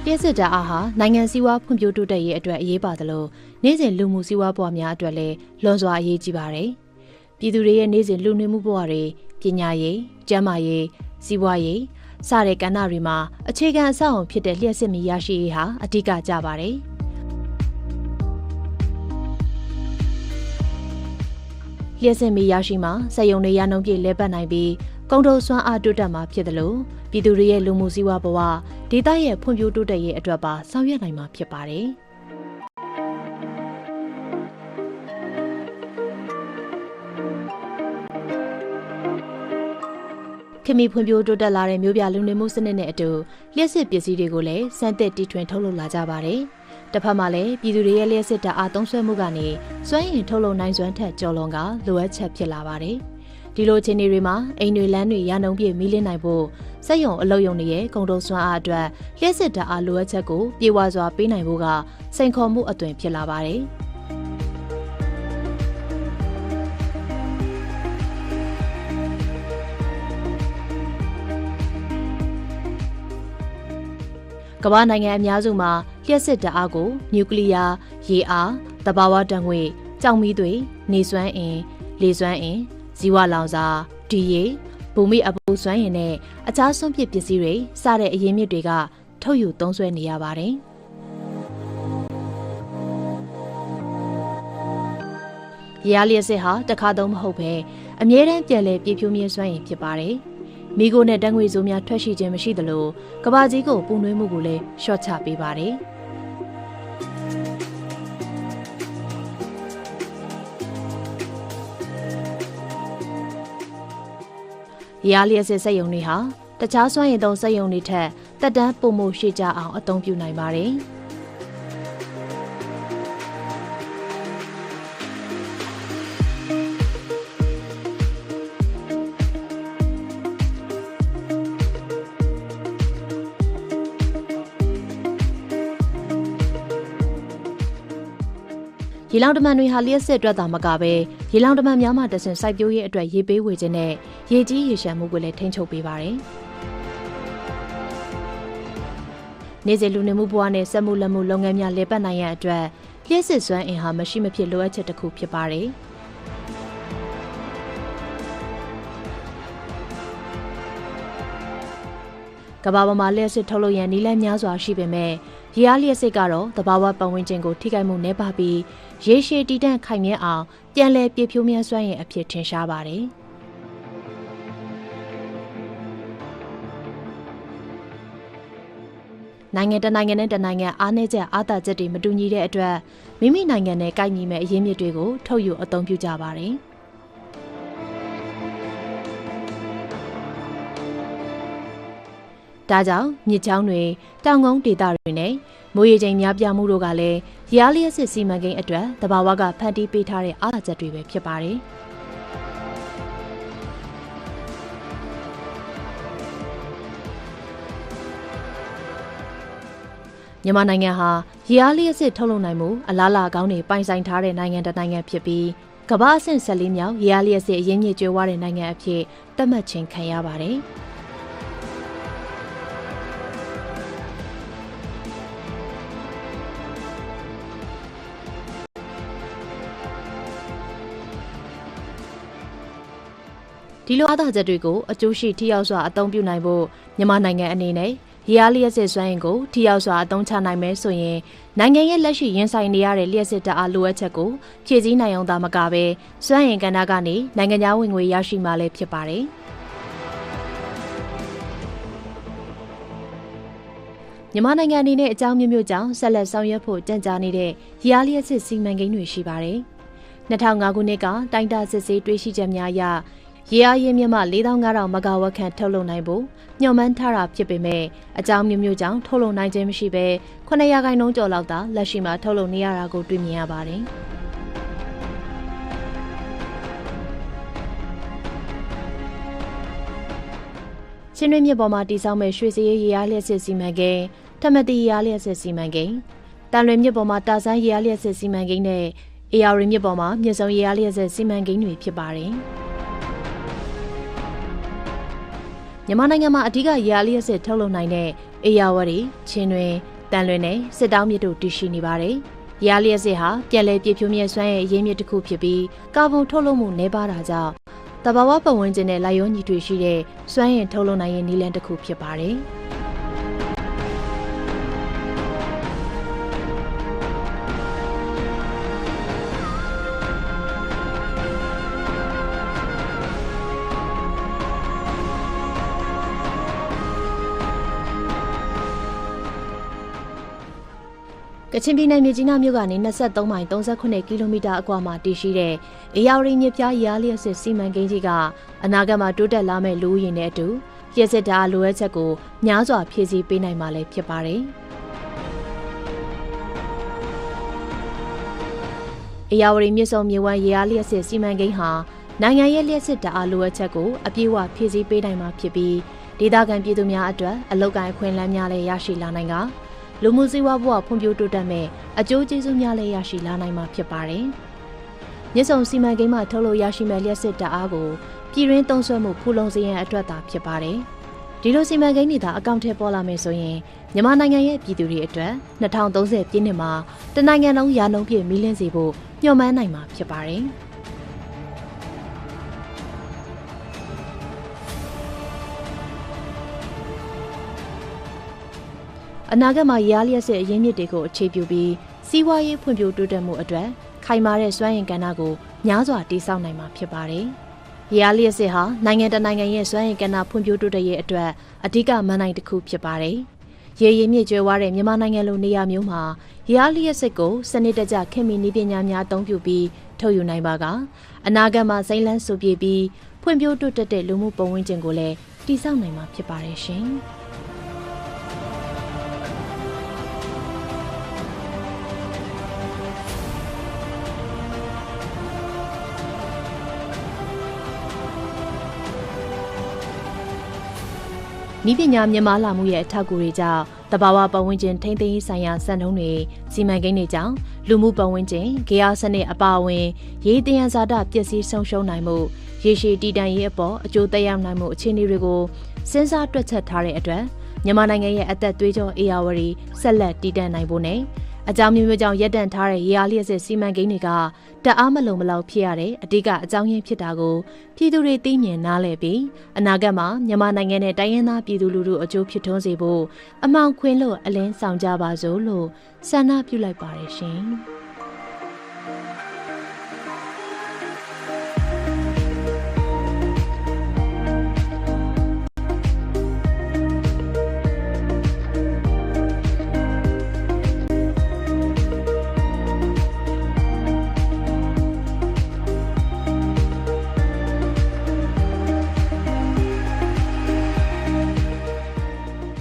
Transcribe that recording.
လျှက်စစ်ဓာတ်အားဟာနိုင်ငံစည်းဝါးဖွံ့ဖြိုးတိုးတက်ရေးအတွက်အရေးပါသလိုနေ့စဉ်လူမှုစည်းဝါးဘဝများအတွက်လည်းလွန်စွာအရေးကြီးပါတယ်။ပြည်သူတွေရဲ့နေ့စဉ်လူနေမှုဘဝတွေပညာရေး၊ကျန်းမာရေး၊စီးပွားရေးစတဲ့ကဏ္ဍတွေမှာအခြေခံအဆောက်အအုံဖြစ်တဲ့လျှက်စစ်မီးရရှိရေးဟာအဓိကကျပါတယ်။လျှက်စစ်မီးရရှိမှစက်ရုံတွေရနှုန်းပြည့်လဲပတ်နိုင်ပြီးကုန်ထုတ်စွမ်းအားတိုးတက်မှာဖြစ်တယ်လို့ပြည်သူတွေရဲ့လူမှုစည်းဝါးဘဝဒေသရဲ့ဖွံ့ဖြိုးတိုးတက်ရေးအတွက်ပါဆောင်ရွက်နိုင်မှာဖြစ်ပါတယ်။ခေတ်မီဖွံ့ဖြိုးတိုးတက်လာတဲ့မြို့ပြလူနေမှုစနစ်နဲ့အတူလျှက်စစ်ပစ္စည်းတွေကိုလည်းစမ်းသစ်တီထွင်ထုတ်လုပ်လာကြပါတယ်။တစ်ဖက်မှာလည်းပြည်သူတွေရဲ့လျှက်စစ်ဓာတ်အားသုံးစွဲမှုကနေစွမ်းအင်ထုတ်လုပ်နိုင်စွမ်းထက်ကျော်လွန်ကလိုအပ်ချက်ဖြစ်လာပါတယ်။ဒီလိုအခြေအနေတွေမှာအိမ်တွေလမ်းတွေရနှုန်းပြည့်မီးလင်းနိုင်ဖို့စက်ရုံအလုပ်ရုံတွေရဲ့ကုန်ထုတ်စွမ်းအားအတွက်လျှက်စစ်ဓာတ်အားလိုအပ်ချက်ကိုပြေဝစွာပေးနိုင်ဖို့ကစိန်ခေါ်မှုအသွင်ဖြစ်လာပါတယ်။ကမ္ဘာနိုင်ငံအများစုမှာလျှက်စစ်ဓာတ်အားကိုနျူကလ িয়ার ရေအားသဘာဝဓာတ်ငွေ့ကြောင်မီးသွေးနေစွမ်းအင်လေစွမ်းအင်ဇီဝလောင်စာဒီရေဘူမိအပူစွမ်းအင်နဲ့အခြားစွန့်ပစ်ပစ္စည်းတွေစတဲ့အရင်းမြစ်တွေကထုတ်ယူသုံးစွဲနေရပါတယ်။ရေအားလျှက်စစ်ဟာတစ်ခါသုံးမဟုတ်ပဲအမြဲတမ်းပြန်လည်ပြည့်ဖြိုးမြဲစွမ်းအင်ဖြစ်ပါတယ်။မိခိုးနဲ့ဓာတ်ငွေ့ဆိုးများထွက်ရှိခြင်းမရှိသလိုကမ္ဘာကြီးကိုပူနွေးမှုကိုလည်းလျှော့ချပေးပါတယ်။ရေအားလျှက်စစ်စက်ရုံတွေဟာတခြားစွမ်းရည်သုံးစက်ရုံတွေထက်သက်တမ်းပိုမိုရှည်ကြာအောင်အသုံးပြုနိုင်ပါတယ်။ရေလောင်တမန်တွေဟာလျှက်စစ်အတွက်သာမကပဲရေလောင်တမန်များမှတဆင့်စိုက်ပျိုးရေးအတွက်ရေပေးဝေခြင်းနဲ့ရေကြီးရေရှမ်းမှုကိုလည်းထိန်းချုပ်ပေးပါတယ်။နေ့စဉ်လူနေမှုဘဝနဲ့စက်မှုလက်မှုလုပ်ငန်းများလည်ပတ်နိုင်ရန်အတွက်လျှက်စစ်စွမ်းအင်ဟာမရှိမဖြစ်လိုအပ်ချက်တစ်ခုဖြစ်ပါတယ်။ကမ္ဘာပေါ်မှာလျှက်စစ်ထုတ်လုပ်ရန်နည်းလမ်းများစွာရှိပေမဲ့ရေအားလျှက်စစ်ကတော့သဘာဝပတ်ဝန်းကျင်ကိုထိခိုက်မှုနည်းပါးပြီးရေရှည်တည်တံ့ခိုင်မြဲအောင်ပြန်လည်ပြည့်ဖြိုးမြဲစွမ်းရည်အဖြစ်ထင်ရှားပါတယ်။နိုင်ငံတနိုင်ငံနဲ့တနိုင်ငံအားနည်းချက်အားသာချက်တွေမတူညီတဲ့အတွက်မိမိနိုင်ငံနဲ့ကိုက်ညီမဲ့အရင်းမြစ်တွေကိုထုတ်ယူအသုံးပြုကြပါတယ်။ဒါကြောင့်မြစ်ချောင်းတွေတောင်ကုန်းဒေသတွေနဲ့မိုးရေချိန်များပြားမှုတို့ကလည်းရေအားလျှက်စစ်စီမံကိန်းအတွက်သဘာဝကဖန်တီးပေးထားတဲ့အားသာချက်တွေပဲဖြစ်ပါတယ်။မြန်မာနိုင်ငံဟာရေအားလျှက်စစ်ထုတ်လုပ်နိုင်မှုအလားအလာကောင်းတွေပိုင်ဆိုင်ထားတဲ့နိုင်ငံတစ်နိုင်ငံဖြစ်ပြီးကမ္ဘာအဆင့်14မြောက်ရေအားလျှက်စစ်အရင်းမြစ်ကျွဲဝတဲ့နိုင်ငံအဖြစ်သတ်မှတ်ခြင်းခံရပါတယ်။ဒီလိုအားသာချက်တွေကိုအကျိုးရှိထိရောက်စွာအသုံးပြုနိုင်ဖို့မြန်မာနိုင်ငံအနေနဲ့ရေအားလျှက်စစ်စွမ်းအင်ကိုထိရောက်စွာအသုံးချနိုင်မယ်ဆိုရင်နိုင်ငံရဲ့လက်ရှိရင်ဆိုင်နေရတဲ့လျှက်စစ်ဓာတ်အားလိုအပ်ချက်ကိုဖြည့်ဆည်းနိုင်အောင်သာမကပဲစွမ်းအင်ကဏ္ဍကနေနိုင်ငံခြားဝင်ငွေရရှိမှာလည်းဖြစ်ပါတယ်။မြန်မာနိုင်ငံအနေနဲ့အကြောင်းမျိုးမျိုးကြောင့်ဆက်လက်ဆောင်ရွက်ဖို့ကြံ့ကြာနေတဲ့ရေအားလျှက်စစ်စီမံကိန်းတွေရှိပါတယ်။2005ခုနှစ်ကတိုင်းတာစစ်ဆေးတွေ့ရှိချက်များအရရေအားရင်းမြစ်မှ4500မဂါဝတ်ခန့်ထုတ်လုပ်နိုင်ဖို့ညွှန်မှန်းထားတာဖြစ်ပေမဲ့အကြောင်းမျိုးမျိုးကြောင့်ထုတ်လုပ်နိုင်ခြင်းမရှိဘဲ9%ကျော်လောက်သာလက်ရှိမှာထုတ်လုပ်နေရတာကိုတွေ့မြင်ရပါတယ်။ချင်းတွင်းမြစ်ပေါ်မှာတည်ဆောက်မဲ့ရွှေစည်းရေအားလျှက်စစ်စီမံကိန်းထမတိရေအားလျှက်စစ်စီမံကိန်းတန်လွင်မြစ်ပေါ်မှာတာဆန်းရေအားလျှက်စစ်စီမံကိန်းနဲ့အေယာရီမြစ်ပေါ်မှာမြစ်ဆုံရေအားလျှက်စစ်စီမံကိန်းတွေဖြစ်ပါတယ်။ မြန်မာနိုင်ငံမှာအဓိကရေအားလျှပ်စစ်ထုတ်လုပ်နိုင်တဲ့အေယာဝတီ၊ချင်းတွင်၊တန်လွင်နဲ့စစ်တောင်းမြစ်တို့တည်ရှိနေပါတယ်။ရေအားလျှပ်စစ်ဟာပြန်လည်ပြည့်ဖြိုးမြဲစွမ်းအင်အရင်းမြစ်တစ်ခုဖြစ်ပြီးကာဗွန်ထုတ်လွှတ်မှုနည်းပါးတာကြောင့်တဘာဝပတ်ဝန်းကျင်နဲ့လိုက်ရောညီထွေရှိတဲ့စွမ်းအင်ထုတ်လုပ်နိုင်ရေးနည်းလမ်းတစ်ခုဖြစ်ပါတယ်။ကချင်ပြည်နယ်မြစ်ကြီးနားမြို့ကနေ23မိုင်38ကီလိုမီတာအကွာမှာတည်ရှိတဲ့အေယာဝတီမြစ်ပြားရေအားလျှပ်စစ်စီမံကိန်းကြီးကအနာဂတ်မှာတိုးတက်လာမဲ့လူဦးရေနဲ့အတူလျှပ်စစ်ဓာတ်လိုအပ်ချက်ကိုများစွာဖြည့်ဆည်းပေးနိုင်မှာလည်းဖြစ်ပါတယ်။အေယာဝတီမြစ်ဆုံမြစ်ဝှမ်းရေအားလျှပ်စစ်စီမံကိန်းဟာနိုင်ငံရဲ့လျှပ်စစ်ဓာတ်လိုအပ်ချက်ကိုအပြည့်အဝဖြည့်ဆည်းပေးနိုင်မှာဖြစ်ပြီးဒေသခံပြည်သူများအတွက်အလုပ်ကိုင်အခွင့်အလမ်းများလည်းရရှိလာနိုင်ကလူမှုစီးပွားဘဝဖွံ့ဖြိုးတိုးတက်မဲ့အကျိုးကျေးဇူးများလည်းရရှိလာနိုင်မှာဖြစ်ပါတယ်။မြစ်ဆုံစီမံကိန်းမှာထုတ်လုပ်ရရှိမဲ့လျှပ်စစ်ဓာတ်အားကိုပြည်တွင်းသုံးစွဲမှုဖူလုံစေရန်အတွက်သာဖြစ်ပါတယ်။ဒီလိုစီမံကိန်းတွေသာအကောင့်ထဲပေါ်လာမယ်ဆိုရင်မြန်မာနိုင်ငံရဲ့ပြည်သူတွေအတွက်2030ပြည့်နှစ်မှာတနိုင်ငံလုံးရာနှုန်းပြည့်မီးလင်းစေဖို့ညှော်မှန်းနိုင်မှာဖြစ်ပါတယ်။အနာဂတ်မှာရေအားလျှပ်စစ်အရင်းမြစ်တွေကိုအခြေပြုပြီးစီးပွားရေးဖွံ့ဖြိုးတိုးတက်မှုအတွက်ခိုင်မာတဲ့စွမ်းအင်ကဏ္ဍကိုများစွာတည်ဆောက်နိုင်မှာဖြစ်ပါတယ်။ရေအားလျှပ်စစ်ဟာနိုင်ငံတကာနိုင်ငံရဲ့စွမ်းအင်ကဏ္ဍဖွံ့ဖြိုးတိုးတက်ရေးအတွက်အဓိကမဏ္ဍိုင်တစ်ခုဖြစ်ပါတယ်။ရေရင်းမြစ်ကျွဲဝါတဲ့မြန်မာနိုင်ငံလိုနေရာမျိုးမှာရေအားလျှပ်စစ်ကိုစနစ်တကျခင်မီနည်းပညာများအသုံးပြုပြီးထုတ်ယူနိုင်ပါကအနာဂတ်မှာစိမ့်လန်းစုပြေပြီးဖွံ့ဖြိုးတိုးတက်တဲ့လူမှုပတ်ဝန်းကျင်ကိုလည်းတည်ဆောက်နိုင်မှာဖြစ်ပါတယ်ရှင်။ဤပညာမြန်မာလာမှုရဲ့အထောက်အကူတွေကြောင့်တဘာဝပတ်ဝန်းကျင်ထိန်းသိမ်းရေးဆိုင်ရာစံနှုန်းတွေစီမံကိန်းတွေကြောင့်လူမှုပတ်ဝန်းကျင်ဂေဟစနစ်အပါအဝင်ရေသယံဇာတပျက်စီးဆုံးရှုံးနိုင်မှုရေရှည်တည်တံ့ရေးအပေါ်အကျိုးသက်ရောက်နိုင်မှုအခြေအနေတွေကိုစဉ်းစားတွက်ချက်ထားတဲ့အတွက်မြန်မာနိုင်ငံရဲ့အသက်သွေးကြောအေယာဝတီဆက်လက်တည်တံ့နိုင်ဖို့နဲ့အကြောင်းမျိုးမျိုးကြောင့်ရပ်တန့်ထားတဲ့ရေအားလျှပ်စစ်စီမံကိန်းတွေကတအားမလုံမလောက်ဖြစ်ရတဲ့အဓိကအကြောင်းရင်းဖြစ်တာကိုပြည်သူတွေသိမြင်နားလည်ပြီးအနာဂတ်မှာမြန်မာနိုင်ငံနဲ့တိုင်းရင်းသားပြည်သူလူထုအကျိုးဖြစ်ထွန်းစေဖို့အမှောင်ခွင်လို့အလင်းဆောင်ကြပါစို့လို့ဆန္ဒပြုလိုက်ပါတယ်ရှင်။